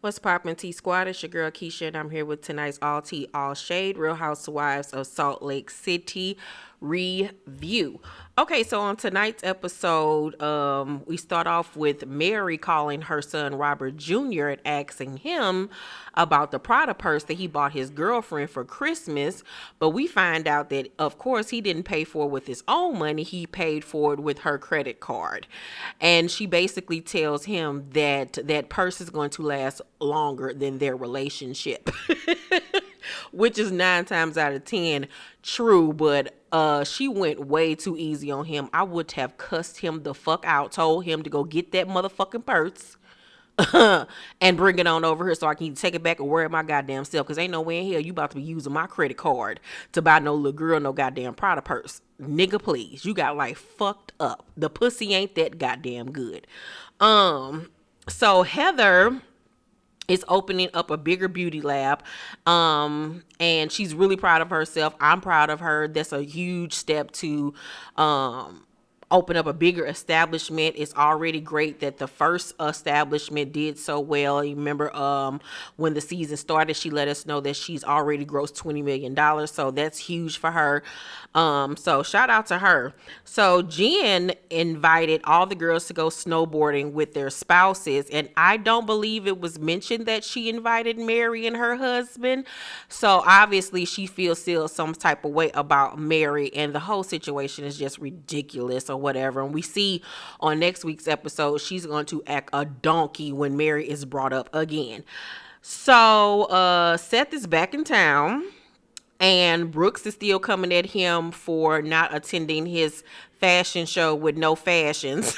What's poppin' T Squad? It's your girl Keisha, and I'm here with tonight's All Tea, All Shade Real Housewives of Salt Lake City review. Okay, so on tonight's episode, we start off with Mary calling her son Robert Jr. and asking him about the Prada purse that he bought his girlfriend for Christmas. But we find out that, of course, he didn't pay for it with his own money. He paid for it with her credit card. And she basically tells him that that purse is going to last longer than their relationship. Which is 9 times out of 10 true, but she went way too easy on him. I would have cussed him the fuck out, told him to go get that motherfucking purse and bring it on over here so I can take it back and wear it my goddamn self, because ain't no way in hell you about to be using my credit card to buy no little girl no goddamn Prada purse. Nigga, please. You got like fucked up. The pussy ain't that goddamn good. So Heather is opening up a bigger beauty lab, and she's really proud of herself. I'm proud of her. That's a huge step to open up a bigger establishment. It's already great that the first establishment did so well. You remember when the season started, she let us know that she's already grossed $20 million, so that's huge for her. So shout out to her. So Jen invited all the girls to go snowboarding with their spouses, and I don't believe it was mentioned that she invited Mary and her husband. So obviously she feels still some type of way about Mary, and the whole situation is just ridiculous or whatever. And we see on next week's episode she's going to act a donkey when Mary is brought up again. So Seth is back in town, and Brooks is still coming at him for not attending his fashion show with no fashions.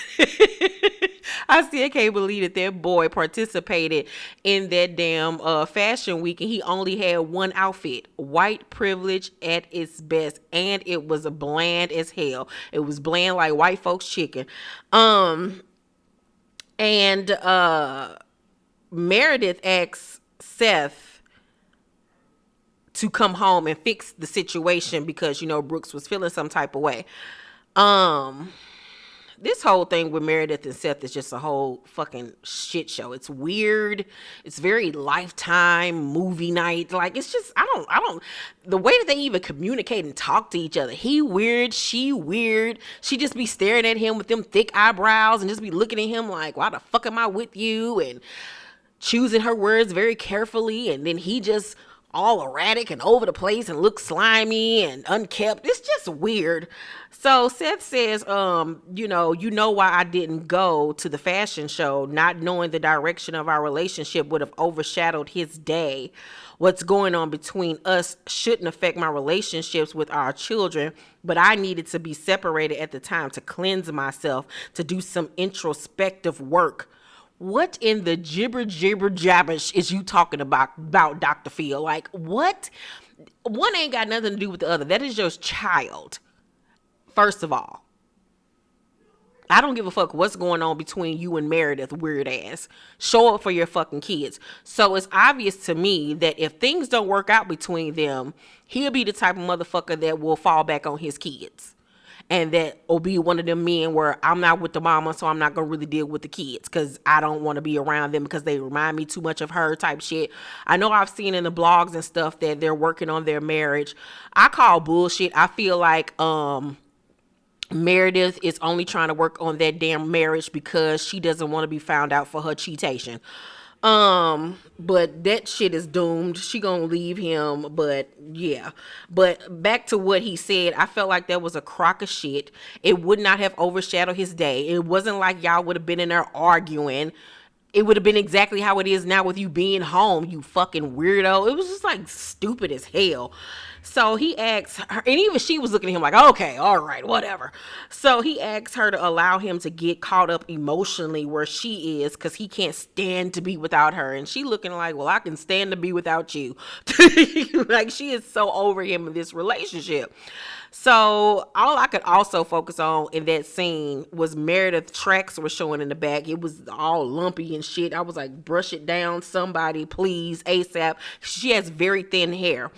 I still can't believe that that boy participated in that damn fashion week, and he only had one outfit. White privilege at its best, and it was bland as hell. It was bland like white folks chicken. And Meredith asks Seth to come home and fix the situation because, you know, Brooks was feeling some type of way. This whole thing with Meredith and Seth is just a whole fucking shit show. It's weird. It's very Lifetime movie night. Like, it's just, I don't, the way that they even communicate and talk to each other. He weird, she weird. She just be staring at him with them thick eyebrows and just be looking at him like, why the fuck am I with you? And choosing her words very carefully. And then he just all erratic and over the place and looks slimy and unkept. It's just weird. So Seth says, you know why I didn't go to the fashion show. Not knowing the direction of our relationship would have overshadowed his day. What's going on between us shouldn't affect my relationships with our children, but I needed to be separated at the time to cleanse myself, to do some introspective work. What in the jibber jabbish is you talking about Dr. Phil? Like, what? One ain't got nothing to do with the other. That is your child. First of all, I don't give a fuck what's going on between you and Meredith, weird ass. Show up for your fucking kids. So it's obvious to me that if things don't work out between them, he'll be the type of motherfucker that will fall back on his kids. And that will be one of them men where I'm not with the mama, so I'm not going to really deal with the kids because I don't want to be around them because they remind me too much of her type shit. I know I've seen in the blogs and stuff that they're working on their marriage. I call bullshit. I feel like Meredith is only trying to work on that damn marriage because she doesn't want to be found out for her cheatation. But that shit is doomed. She gonna leave him, but yeah. But back to what he said, I felt like that was a crock of shit. It would not have overshadowed his day. It wasn't like y'all would have been in there arguing. It would have been exactly how it is now with you being home, you fucking weirdo. It was just like stupid as hell. So he asked her, and even she was looking at him like, okay, all right, whatever. So he asked her to allow him to get caught up emotionally where she is because he can't stand to be without her. And she looking like, well, I can stand to be without you. Like, she is so over him in this relationship. So all I could also focus on in that scene was Meredith's tracks were showing in the back. It was all lumpy and shit. I was like, brush it down, somebody, please, ASAP. She has very thin hair.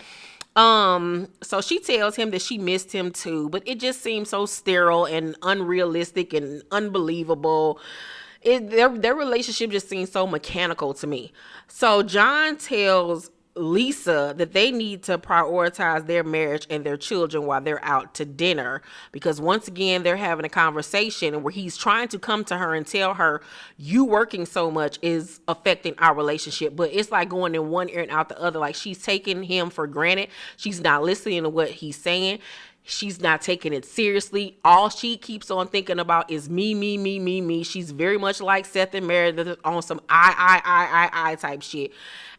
So she tells him that she missed him too, but it just seems so sterile and unrealistic and unbelievable. their relationship just seems so mechanical to me. So John tells Lisa that they need to prioritize their marriage and their children while they're out to dinner, because once again they're having a conversation where he's trying to come to her and tell her, you working so much is affecting our relationship, but it's like going in one ear and out the other. Like, she's taking him for granted. She's not listening to what he's saying. She's not taking it seriously. All she keeps on thinking about is me, me, me, me, me. She's very much like Seth and Meredith on some I type shit.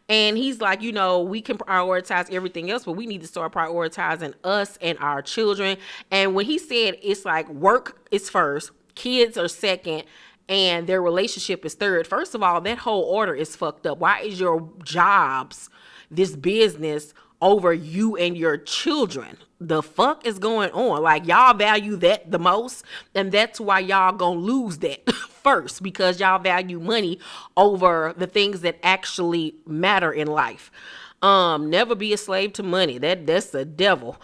And he's like, we can prioritize everything else, but we need to start prioritizing us and our children. And when he said it's like work is first, kids are second, and their relationship is third. First of all, that whole order is fucked up. Why is your jobs, this business, over you and your children? The fuck is going on? Like, y'all value that the most, and that's why y'all gonna lose that first, because y'all value money over the things that actually matter in life. Never be a slave to money. That's the devil.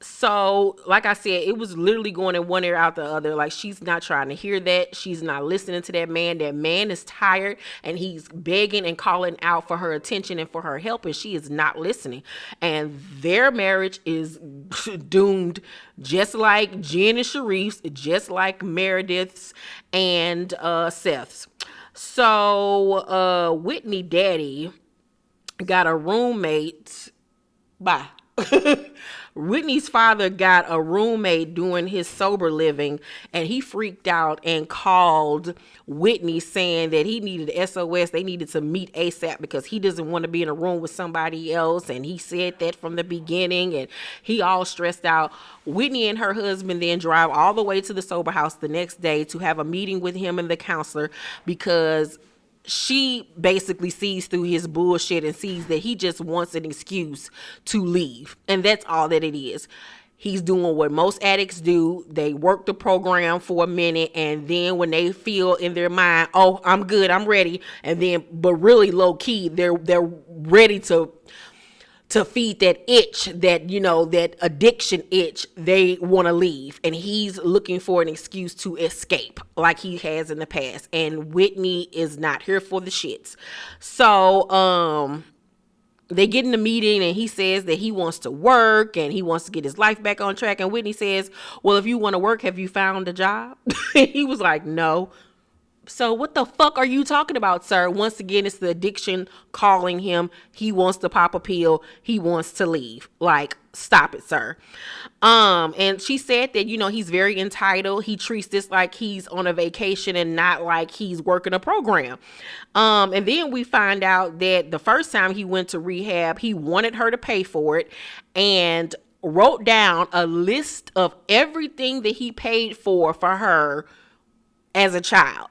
So like I said, it was literally going in one ear out the other. Like, she's not trying to hear that. She's not listening to that man. That man is tired and he's begging and calling out for her attention and for her help, and she is not listening. And their marriage is doomed, just like Jen and Sharif's, just like Meredith's and Seth's. So Whitney daddy got a roommate. Bye. Whitney's father got a roommate doing his sober living, and he freaked out and called Whitney saying that he needed SOS. They needed to meet ASAP because he doesn't want to be in a room with somebody else. And he said that from the beginning, and he all stressed out. Whitney and her husband then drive all the way to the sober house the next day to have a meeting with him and the counselor, because she basically sees through his bullshit and sees that he just wants an excuse to leave. And that's all that it is. He's doing what most addicts do. They work the program for a minute, and then when they feel in their mind, oh, I'm good, I'm ready, and then, but really low key, they're ready to feed that itch, that, that addiction itch, they want to leave. And he's looking for an excuse to escape like he has in the past. And Whitney is not here for the shits. So, they get in the meeting and he says that he wants to work and he wants to get his life back on track. And Whitney says, well, if you want to work, have you found a job? He was like, no. So what the fuck are you talking about, sir? Once again, it's the addiction calling him. He wants to pop a pill. He wants to leave. Like, stop it, sir. And she said that, he's very entitled. He treats this like he's on a vacation and not like he's working a program. And then we find out that the first time he went to rehab, he wanted her to pay for it and wrote down a list of everything that he paid for her as a child.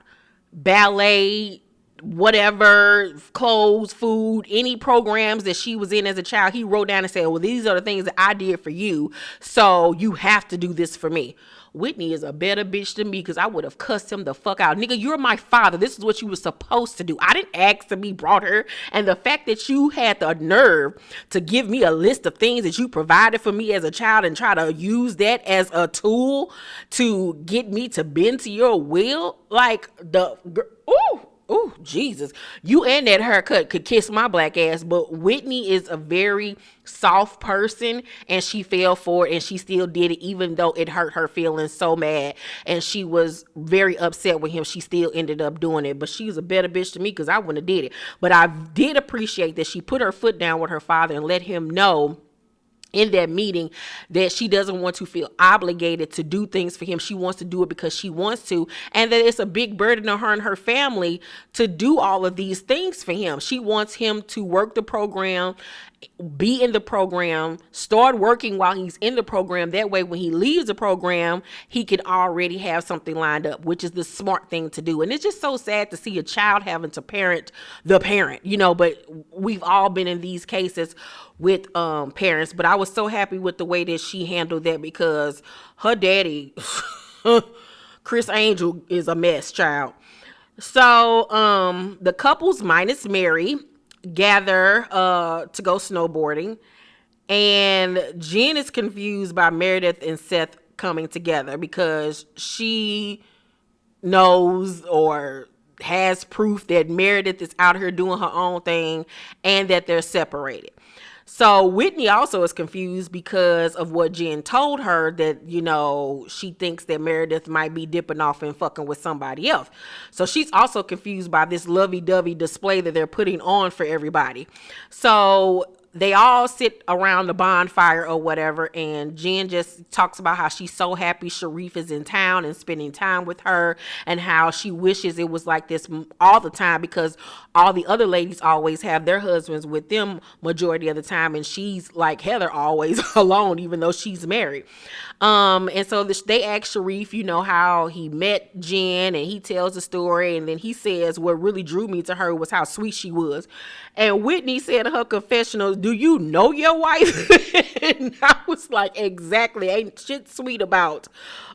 Ballet, whatever, clothes, food, any programs that she was in as a child, he wrote down and said, well, these are the things that I did for you, so you have to do this for me. Whitney is a better bitch than me, because I would have cussed him the fuck out. Nigga, you're my father. This is what you were supposed to do. I didn't ask to be brought here. And the fact that you had the nerve to give me a list of things that you provided for me as a child and try to use that as a tool to get me to bend to your will, like Ooh, Jesus. You and that haircut could kiss my black ass, but Whitney is a very soft person, and she fell for it, and she still did it, even though it hurt her feelings so mad, and she was very upset with him. She still ended up doing it, but she's a better bitch to me, because I wouldn't have did it. But I did appreciate that she put her foot down with her father and let him know in that meeting that she doesn't want to feel obligated to do things for him. She wants to do it because she wants to, and that it's a big burden on her and her family to do all of these things for him. She wants him to work the program, be in the program, start working while he's in the program. That way, when he leaves the program, he can already have something lined up, which is the smart thing to do. And it's just so sad to see a child having to parent the parent, but we've all been in these cases with parents. But I was so happy with the way that she handled that, because her daddy, Chris Angel, is a mess, child. So the couples minus Mary gather to go snowboarding, and Jen is confused by Meredith and Seth coming together, because she knows or has proof that Meredith is out here doing her own thing and that they're separated. So Whitney also is confused because of what Jen told her, that, you know, she thinks that Meredith might be dipping off and fucking with somebody else. So she's also confused by this lovey-dovey display that they're putting on for everybody. So they all sit around the bonfire or whatever, and Jen just talks about how she's so happy Sharif is in town and spending time with her, and how she wishes it was like this all the time, because all the other ladies always have their husbands with them majority of the time, and she's like Heather, always alone, even though she's married. And so they ask Sharif, you know, how he met Jen, and he tells the story, and then he says what really drew me to her was how sweet she was. And Whitney said in her confessional, "Do you know your wife?" And I was like, exactly, ain't shit sweet about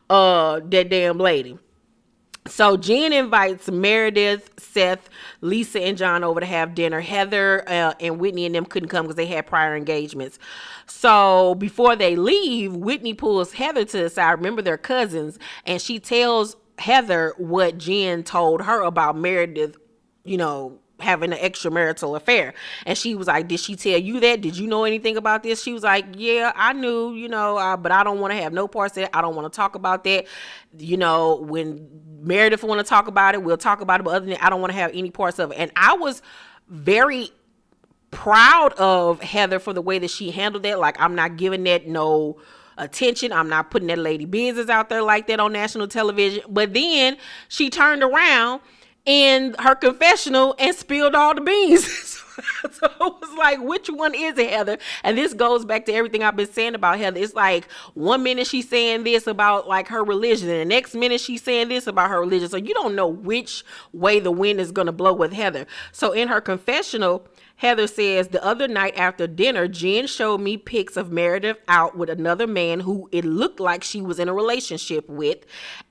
that damn lady. So Jen invites Meredith, Seth, Lisa, and John over to have dinner. Heather and Whitney and them couldn't come because they had prior engagements. So before they leave, Whitney pulls Heather to the side. Remember, they're cousins. And she tells Heather what Jen told her about Meredith, you know, having an extramarital affair. And she was like, "Did she tell you that? Did you know anything about this?" She was like, "Yeah, I knew, you know, but I don't want to have no parts of it. I don't want to talk about that. You know, when Meredith want to talk about it, we'll talk about it. But other than that, I don't want to have any parts of it." And I was very proud of Heather for the way that she handled that. Like, I'm not giving that no attention. I'm not putting that lady business out there like that on national television. But then she turned around in her confessional and spilled all the beans. So it was like, which one is it, Heather? And this goes back to everything I've been saying about Heather. It's like, one minute she's saying this about like her religion, and the next minute she's saying this about her religion. So you don't know which way the wind is going to blow with Heather. So in her confessional, Heather says, "The other night after dinner, Jen showed me pics of Meredith out with another man who it looked like she was in a relationship with,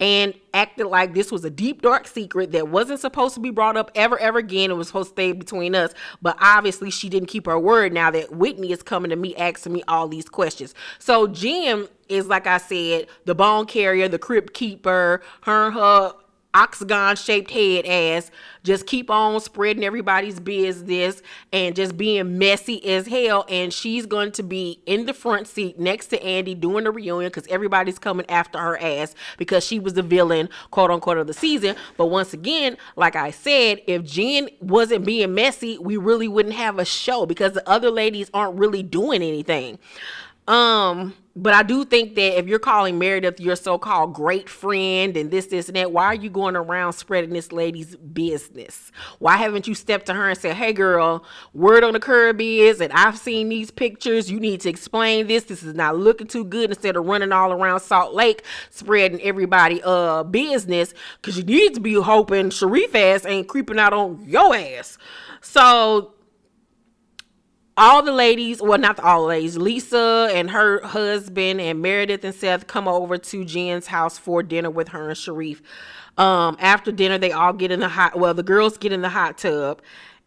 and acted like this was a deep, dark secret that wasn't supposed to be brought up ever again. It was supposed to stay between us. But obviously she didn't keep her word now that Whitney is coming to me asking me all these questions." So Jen is, like I said, the bone carrier, the crypt keeper, her octagon shaped head ass, just keep on spreading everybody's business and just being messy as hell. And she's going to be in the front seat next to Andy doing the reunion, because everybody's coming after her ass because she was the villain, quote unquote, of the season. But once again, like I said, if Jen wasn't being messy, we really wouldn't have a show, because the other ladies aren't really doing anything. But I do think that if you're calling Meredith your so-called great friend and this and that, why are you going around spreading this lady's business? Why haven't you stepped to her and said, "Hey girl, word on the curb is, and I've seen these pictures, you need to explain this. This is not looking too good," instead of running all around Salt Lake spreading everybody business, because you need to be hoping Sharif ass ain't creeping out on your ass. So all the ladies, well, not all the ladies, Lisa and her husband and Meredith and Seth come over to Jen's house for dinner with her and Sharif. After dinner, they all get in the girls get in the hot tub,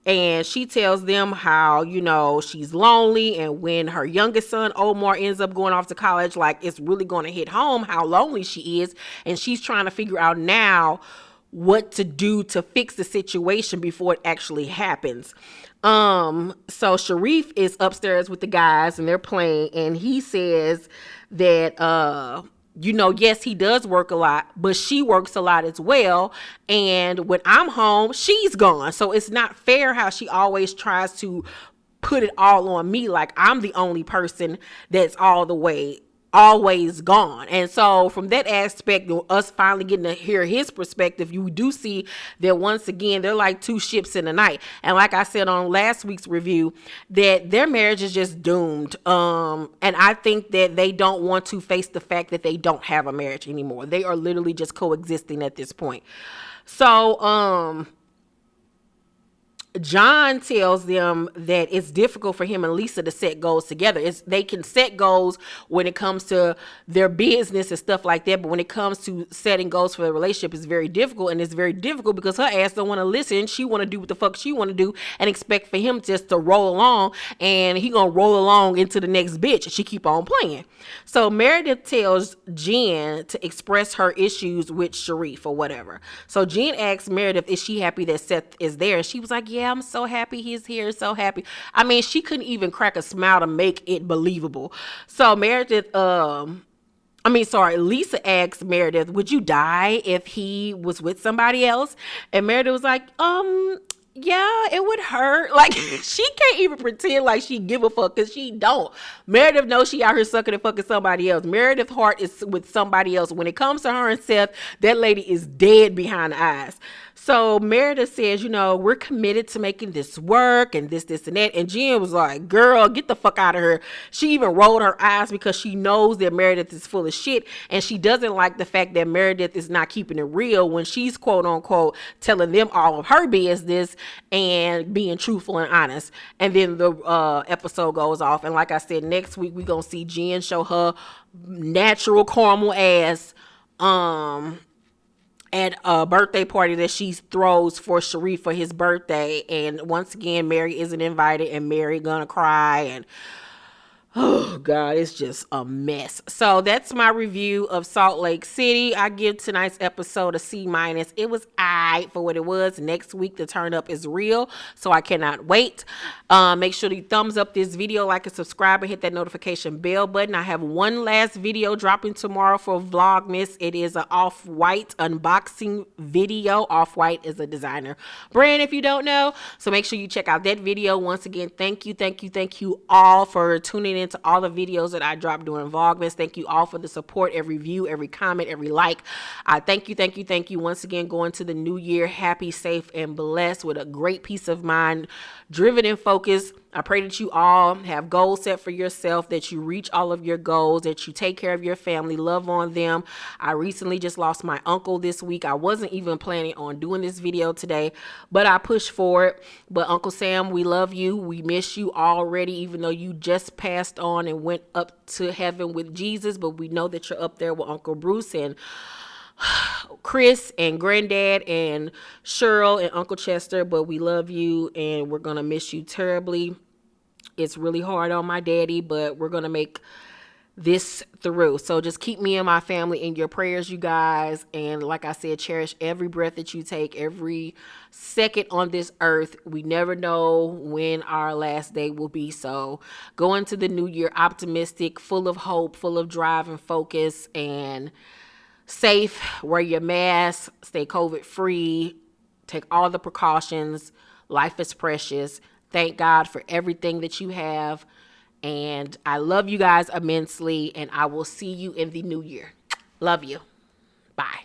and she tells them how, you know, she's lonely, and when her youngest son, Omar, ends up going off to college, like, it's really going to hit home how lonely she is, and she's trying to figure out now what to do to fix the situation before it actually happens. So Sharif is upstairs with the guys and they're playing, and he says that, you know, yes, he does work a lot, but she works a lot as well. And when I'm home, she's gone. So it's not fair how she always tries to put it all on me, like I'm the only person that's all the way always gone. And so from that aspect, us finally getting to hear his perspective, you do see that once again they're like two ships in the night. And like I said on last week's review, that their marriage is just doomed. And I think that they don't want to face the fact that they don't have a marriage anymore. They are literally just coexisting at this point. So John tells them that it's difficult for him and Lisa to set goals together. They can set goals when it comes to their business and stuff like that, but when it comes to setting goals for the relationship, it's very difficult. And it's very difficult because her ass don't want to listen. She want to do what the fuck she want to do and expect for him just to roll along, and he gonna roll along into the next bitch. She keep on playing. So Meredith tells Jen to express her issues with Sharif or whatever. So Jen asks Meredith, is she happy that Seth is there? And she was like, yeah, I'm so happy he's here, so happy. I mean, she couldn't even crack a smile to make it believable. So Meredith, Lisa asks Meredith, would you die if he was with somebody else? And Meredith was like, yeah, it would hurt. Like, she can't even pretend like she give a fuck, because she don't. Meredith knows she out here sucking and fucking somebody else. Meredith's heart is with somebody else. When it comes to her and Seth, that lady is dead behind the eyes. So Meredith says, we're committed to making this work and this and that. And Jen was like, girl, get the fuck out of her. She even rolled her eyes because she knows that Meredith is full of shit. And she doesn't like the fact that Meredith is not keeping it real when she's quote unquote telling them all of her business and being truthful and honest. And then the episode goes off. And like I said, next week we're going to see Jen show her natural caramel ass at a birthday party that she throws for Sharif for his birthday. And once again, Mary isn't invited, and Mary gonna cry, and oh God, it's just a mess. So that's my review of Salt Lake City. I give tonight's episode a C-. It was aight for what it was. Next week the turn up is real, so I cannot wait. Make sure to thumbs up this video, like and subscribe, and hit that notification bell button. I have one last video dropping tomorrow for Vlogmas. It is an Off-White unboxing video. Off-White is a designer brand, if you don't know. So make sure you check out that video. Once again, thank you all for tuning in to all the videos that I dropped during Vlogmas. Thank you all for the support, every view, every comment, every like. Thank you once again. Going to the new year happy, safe, and blessed with a great peace of mind, driven and focused. I pray that you all have goals set for yourself, that you reach all of your goals, that you take care of your family, love on them. I recently just lost my uncle this week. I wasn't even planning on doing this video today, but I pushed for it. But Uncle Sam, we love you. We miss you already, even though you just passed on and went up to heaven with Jesus. But we know that you're up there with Uncle Bruce and Chris and Granddad and Cheryl and Uncle Chester. But we love you, and we're going to miss you terribly. It's really hard on my daddy, but we're going to make this through. So just keep me and my family in your prayers, you guys. And like I said, cherish every breath that you take, every second on this earth. We never know when our last day will be. So go into the new year optimistic, full of hope, full of drive and focus, and safe. Wear your mask, stay COVID free, take all the precautions. Life is precious. Thank God for everything that you have. And I love you guys immensely. And I will see you in the new year. Love you. Bye.